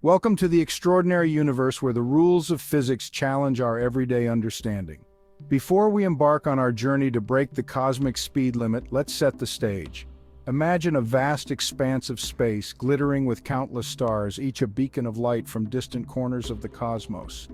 Welcome to the extraordinary universe where the rules of physics challenge our everyday understanding. Before we embark on our journey to break the cosmic speed limit, let's set the stage. Imagine a vast expanse of space glittering with countless stars, each a beacon of light from distant corners of the cosmos.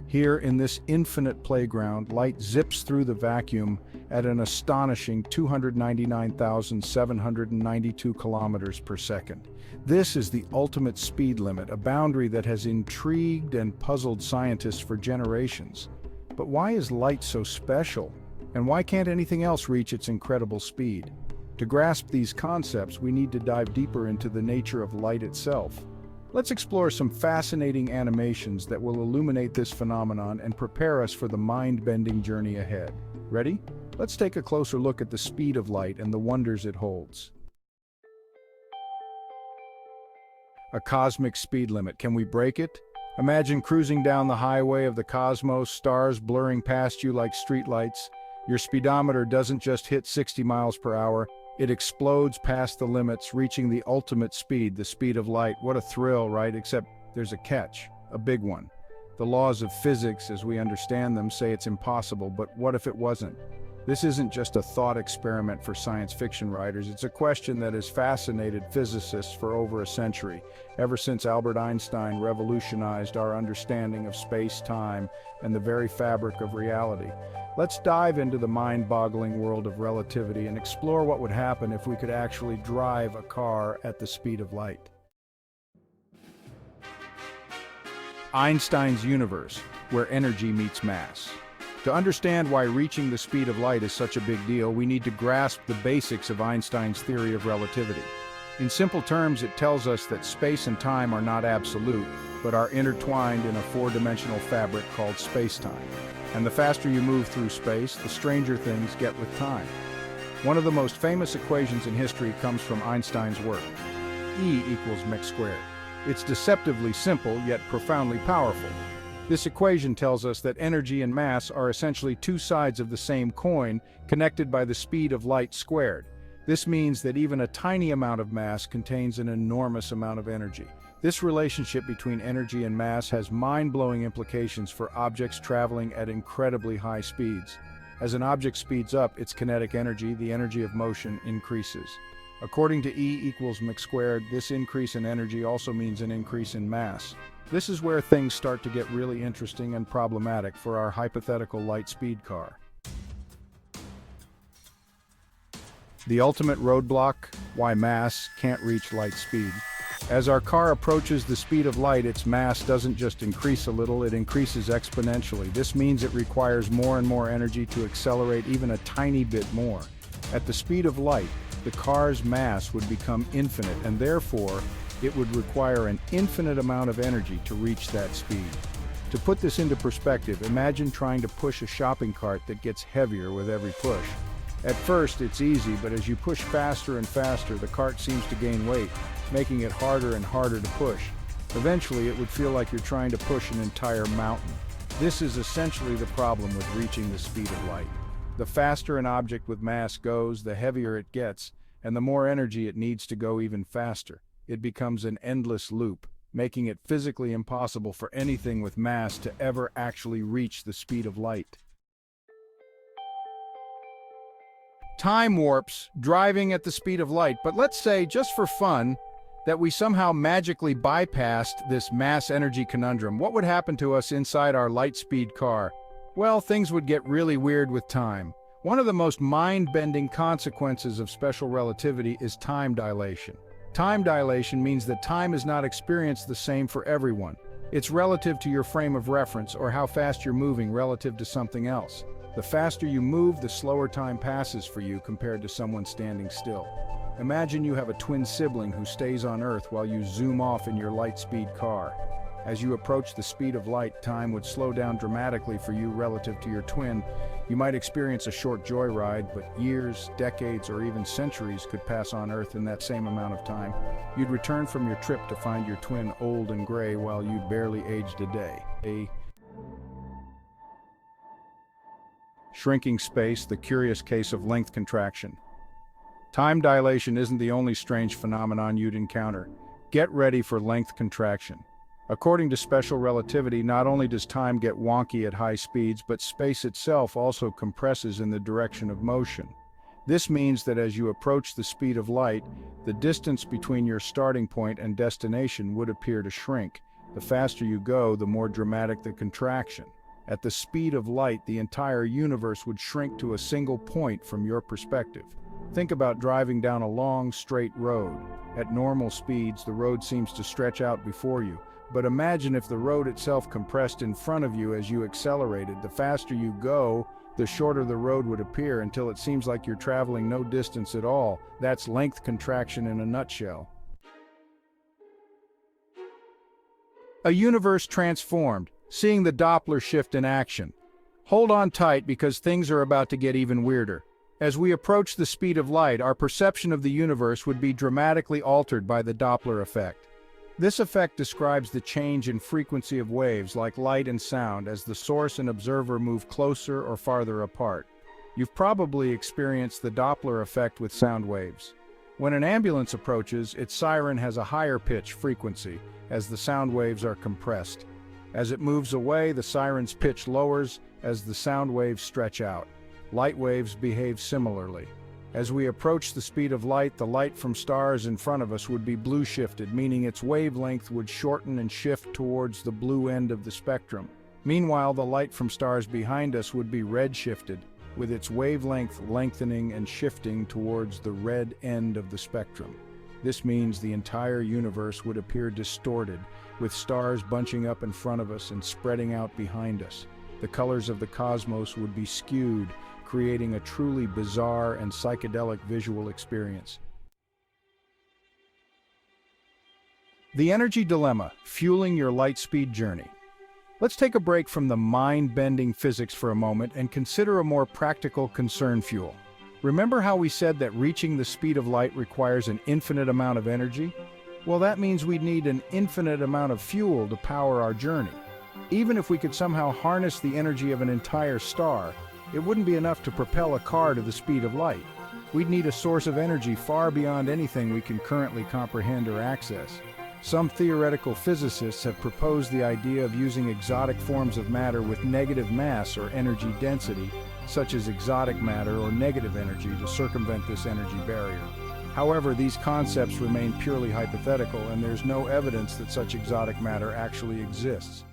Here, in this infinite playground, light zips through the vacuum at an astonishing 299,792 kilometers per second. This is the ultimate speed limit, a boundary that has intrigued and puzzled scientists for generations. But why is light so special? And why can't anything else reach its incredible speed? To grasp these concepts, we need to dive deeper into the nature of light itself. Let's explore some fascinating animations that will illuminate this phenomenon and prepare us for the mind-bending journey ahead. Ready? Let's take a closer look at the speed of light and the wonders it holds. A cosmic speed limit. Can we break it? Imagine cruising down the highway of the cosmos, stars blurring past you like streetlights. Your speedometer doesn't just hit 60 miles per hour, it explodes past the limits, reaching the ultimate speed, the speed of light. What a thrill, right? Except there's a catch, a big one. The laws of physics, as we understand them, say it's impossible, but what if it wasn't? This isn't just a thought experiment for science fiction writers, it's a question that has fascinated physicists for over a century, ever since Albert Einstein revolutionized our understanding of space-time and the very fabric of reality. Let's dive into the mind-boggling world of relativity and explore what would happen if we could actually drive a car at the speed of light. Einstein's universe, where energy meets mass. To understand why reaching the speed of light is such a big deal, we need to grasp the basics of Einstein's theory of relativity. In simple terms, it tells us that space and time are not absolute, but are intertwined in a four-dimensional fabric called space-time. And the faster you move through space, the stranger things get with time. One of the most famous equations in history comes from Einstein's work. E equals mc squared. It's deceptively simple, yet profoundly powerful. This equation tells us that energy and mass are essentially two sides of the same coin, connected by the speed of light squared. This means that even a tiny amount of mass contains an enormous amount of energy. This relationship between energy and mass has mind-blowing implications for objects traveling at incredibly high speeds. As an object speeds up, its kinetic energy, the energy of motion, increases. According to E equals mc squared, this increase in energy also means an increase in mass. This is where things start to get really interesting and problematic for our hypothetical light speed car. The ultimate roadblock: why mass can't reach light speed. As our car approaches the speed of light, its mass doesn't just increase a little, it increases exponentially. This means it requires more and more energy to accelerate even a tiny bit more. At the speed of light, the car's mass would become infinite, and therefore, it would require an infinite amount of energy to reach that speed. To put this into perspective, imagine trying to push a shopping cart that gets heavier with every push. At first, it's easy, but as you push faster and faster, the cart seems to gain weight, making it harder and harder to push. Eventually, it would feel like you're trying to push an entire mountain. This is essentially the problem with reaching the speed of light. The faster an object with mass goes, the heavier it gets, and the more energy it needs to go even faster. It becomes an endless loop, making it physically impossible for anything with mass to ever actually reach the speed of light. Time warps, driving at the speed of light, but let's say, just for fun, that we somehow magically bypassed this mass-energy conundrum. What would happen to us inside our light-speed car? Well, things would get really weird with time. One of the most mind-bending consequences of special relativity is time dilation. Time dilation means that time is not experienced the same for everyone. It's relative to your frame of reference, or how fast you're moving relative to something else. The faster you move, the slower time passes for you compared to someone standing still. Imagine you have a twin sibling who stays on Earth while you zoom off in your light-speed car. As you approach the speed of light, time would slow down dramatically for you relative to your twin. You might experience a short joyride, but years, decades, or even centuries could pass on Earth in that same amount of time. You'd return from your trip to find your twin old and gray while you'd barely aged a day. Shrinking space, the curious case of length contraction. Time dilation isn't the only strange phenomenon you'd encounter. Get ready for length contraction. According to special relativity, not only does time get wonky at high speeds, but space itself also compresses in the direction of motion. This means that as you approach the speed of light, the distance between your starting point and destination would appear to shrink. The faster you go, the more dramatic the contraction. At the speed of light, the entire universe would shrink to a single point from your perspective. Think about driving down a long, straight road. At normal speeds, the road seems to stretch out before you. But imagine if the road itself compressed in front of you as you accelerated. The faster you go, the shorter the road would appear until it seems like you're traveling no distance at all. That's length contraction in a nutshell. A universe transformed, seeing the Doppler shift in action. Hold on tight because things are about to get even weirder. As we approach the speed of light, our perception of the universe would be dramatically altered by the Doppler effect. This effect describes the change in frequency of waves like light and sound as the source and observer move closer or farther apart. You've probably experienced the Doppler effect with sound waves. When an ambulance approaches, its siren has a higher pitch frequency as the sound waves are compressed. As it moves away, the siren's pitch lowers as the sound waves stretch out. Light waves behave similarly. As we approach the speed of light, the light from stars in front of us would be blue shifted, meaning its wavelength would shorten and shift towards the blue end of the spectrum. Meanwhile, the light from stars behind us would be red shifted, with its wavelength lengthening and shifting towards the red end of the spectrum. This means the entire universe would appear distorted, with stars bunching up in front of us and spreading out behind us. The colors of the cosmos would be skewed, creating a truly bizarre and psychedelic visual experience. The energy dilemma, fueling your light speed journey. Let's take a break from the mind-bending physics for a moment and consider a more practical concern fuel. Remember how we said that reaching the speed of light requires an infinite amount of energy? Well, that means we'd need an infinite amount of fuel to power our journey. Even if we could somehow harness the energy of an entire star, it wouldn't be enough to propel a car to the speed of light. We'd need a source of energy far beyond anything we can currently comprehend or access. Some theoretical physicists have proposed the idea of using exotic forms of matter with negative mass or energy density, such as exotic matter or negative energy, to circumvent this energy barrier. However, these concepts remain purely hypothetical, and there's no evidence that such exotic matter actually exists.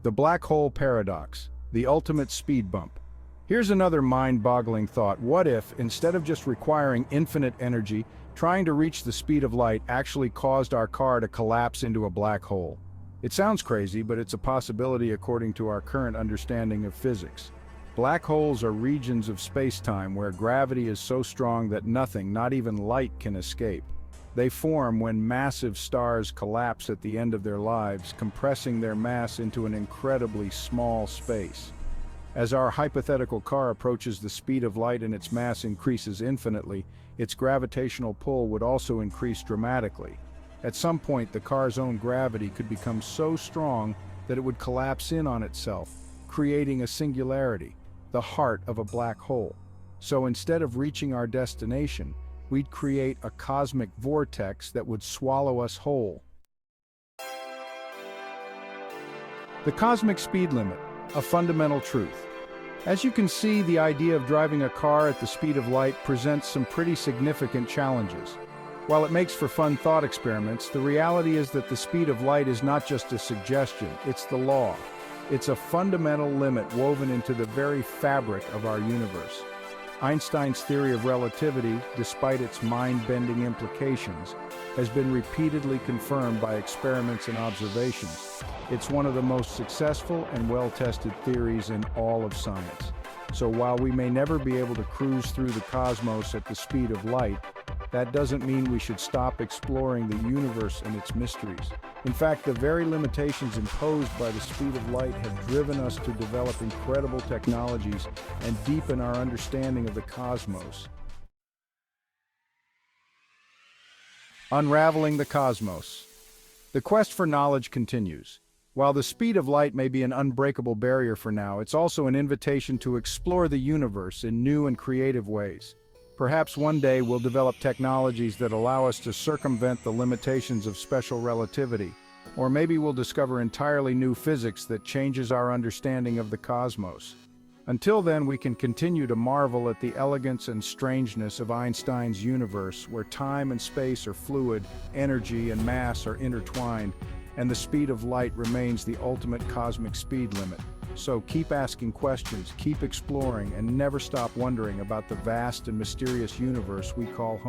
The black hole paradox, the ultimate speed bump. Here's another mind-boggling thought. What if, instead of just requiring infinite energy, trying to reach the speed of light actually caused our car to collapse into a black hole? It sounds crazy, but it's a possibility according to our current understanding of physics. Black holes are regions of space-time where gravity is so strong that nothing, not even light, can escape. They form when massive stars collapse at the end of their lives, compressing their mass into an incredibly small space. As our hypothetical car approaches the speed of light and its mass increases infinitely, its gravitational pull would also increase dramatically. At some point, the car's own gravity could become so strong that it would collapse in on itself, creating a singularity, the heart of a black hole. So instead of reaching our destination, we'd create a cosmic vortex that would swallow us whole. The cosmic speed limit, a fundamental truth. As you can see, the idea of driving a car at the speed of light presents some pretty significant challenges. While it makes for fun thought experiments, the reality is that the speed of light is not just a suggestion, it's the law. It's a fundamental limit woven into the very fabric of our universe. Einstein's theory of relativity, despite its mind-bending implications, has been repeatedly confirmed by experiments and observations. It's one of the most successful and well-tested theories in all of science. So while we may never be able to cruise through the cosmos at the speed of light, that doesn't mean we should stop exploring the universe and its mysteries. In fact, the very limitations imposed by the speed of light have driven us to develop incredible technologies and deepen our understanding of the cosmos. Unraveling the cosmos. The quest for knowledge continues. While the speed of light may be an unbreakable barrier for now, it's also an invitation to explore the universe in new and creative ways. Perhaps one day we'll develop technologies that allow us to circumvent the limitations of special relativity. Or maybe we'll discover entirely new physics that changes our understanding of the cosmos. Until then, we can continue to marvel at the elegance and strangeness of Einstein's universe, where time and space are fluid, energy and mass are intertwined, and the speed of light remains the ultimate cosmic speed limit. So keep asking questions, keep exploring, and never stop wondering about the vast and mysterious universe we call home.